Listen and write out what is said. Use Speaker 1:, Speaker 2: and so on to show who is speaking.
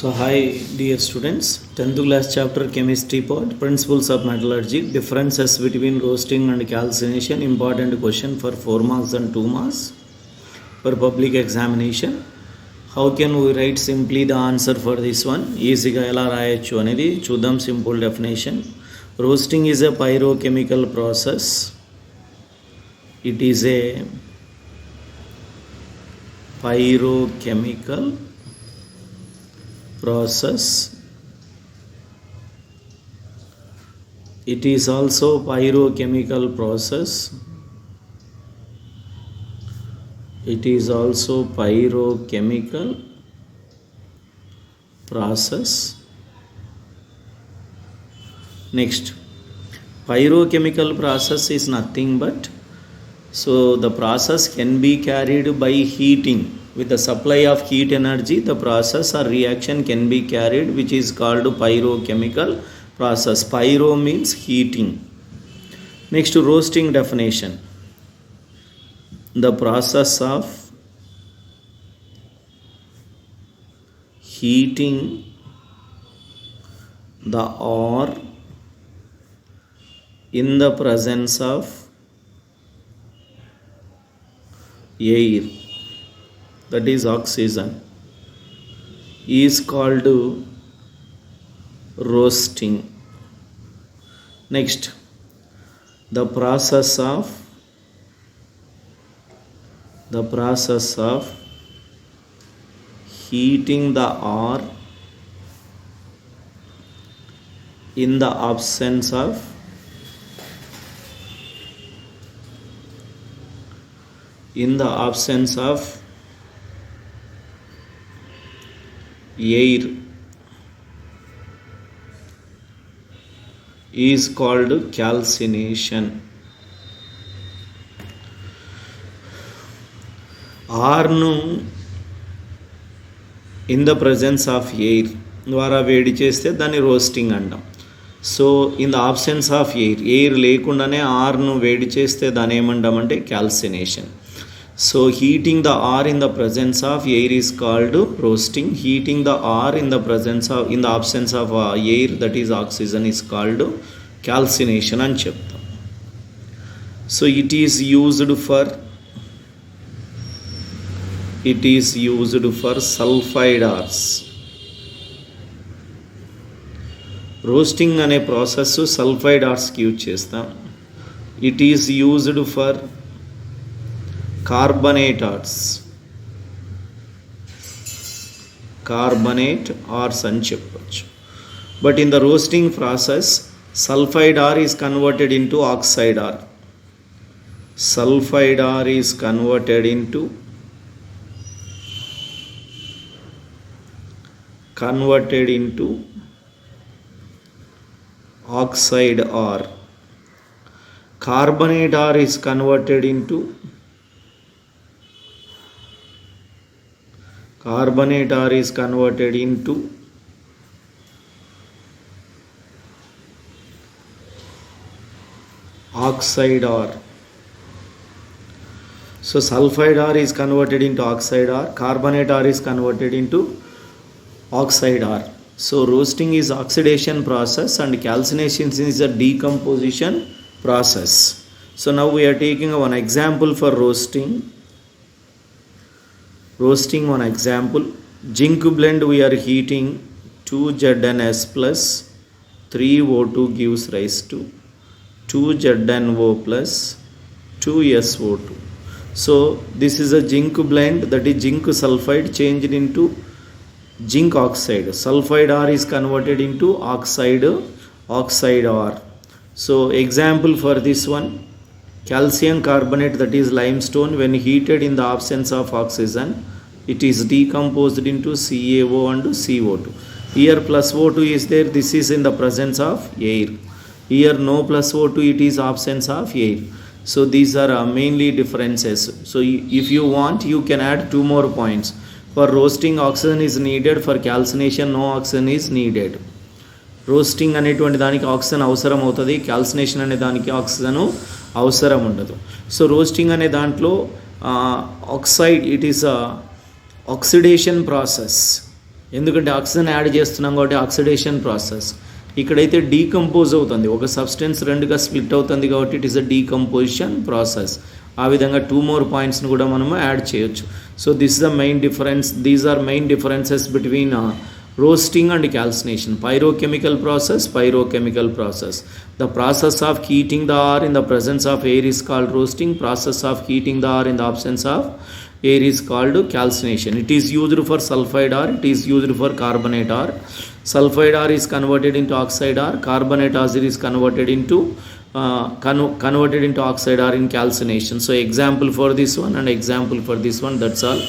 Speaker 1: So hi dear students, 10th class chapter chemistry part, principles of metallurgy, differences between roasting and calcination, important question for 4 marks and 2 marks for public examination. How can we write simply the answer for this one? ఈజీగా ఎలా రాయొచ్చు అనేది చూద్దాం. Simple definition. Roasting is a pyrochemical process. It is a pyrochemical process. It is also pyrochemical process. It is also pyrochemical process. Next, pyrochemical process is nothing but, so the process can be carried by heating. With the supply of heat energy, the process or reaction can be carried, which is called pyrochemical process. Pyro means heating. Next, roasting definition. The process of heating the ore in the presence of air, that is oxygen, is called roasting. Next, the process of heating the ore in the absence of air is called calcination. ఆర్ను in the presence of air ద్వారా వేడి చేస్తే దాన్ని roasting అంటాం. So in the absence of air లేకుండానే ఆర్ను వేడి చేస్తే దాన్ని ఏమంటామంటే calcination. So heating the ore in the presence of air is called roasting. Heating the ore in the absence of air, that is oxygen, is called calcination అని చెప్తాం. So it is used for sulfide ores. Roasting అనే process sulphide ఆర్స్కి use చేస్తాం. It is used for carbonate ores అని చెప్పచ్చు. But in the roasting process sulphide ore is converted into oxide ore. Sulphide ore is converted into oxide ore. Carbonate ore is converted into oxide ore. So sulfide ore is converted into oxide ore, carbonate ore is converted into oxide ore. So roasting is oxidation process and calcination is a decomposition process. So now we are taking one example for roasting. One example, zinc blend we are heating 2ZnS plus 3O2 gives rise to 2ZnO plus 2SO2. So this is a zinc blend, that is zinc sulfide changed into zinc oxide. Sulfide ore is converted into oxide ore. So example for this one, calcium carbonate, that is limestone, when heated in the absence of oxygen, it is decomposed into CaO and CO2. Here plus O2 is there, this is in the presence of air. Here no plus O2, it is absence of air. So these are mainly differences. So if you want, you can add 2 more points. For roasting, oxygen is needed. For calcination, no oxygen is needed. Roasting అనేటువంటి దానికి oxygen అవసరం అవుతుంది, calcination అనే దానికి oxygen అవసరం ఉండదు. So roasting అనే దాంట్లో oxide, it is oxidation process. ఎందుకంటే ఆక్సిజన్ యాడ్ చేస్తున్నాం కాబట్టి ఆక్సిడేషన్ ప్రాసెస్. ఇక్కడైతే డీకంపోజ్ అవుతుంది, ఒక సబ్స్టెన్స్ రెండుగా స్ప్లిట్ అవుతుంది కాబట్టి it is a decomposition process. ఆ విధంగా 2 more పాయింట్స్ని కూడా మనము యాడ్ చేయొచ్చు. So this is the main difference, these are main differences between roasting and calcination. Pyrochemical process. The process of heating the ore in the presence of air is called roasting. Process of heating the ore in the absence of air is called calcination. It is used for sulfide ore, it is used for carbonate ore. Sulfide ore is converted into oxide ore, carbonate ore is converted into oxide ore in calcination. So example for this one and example for this one, that's all.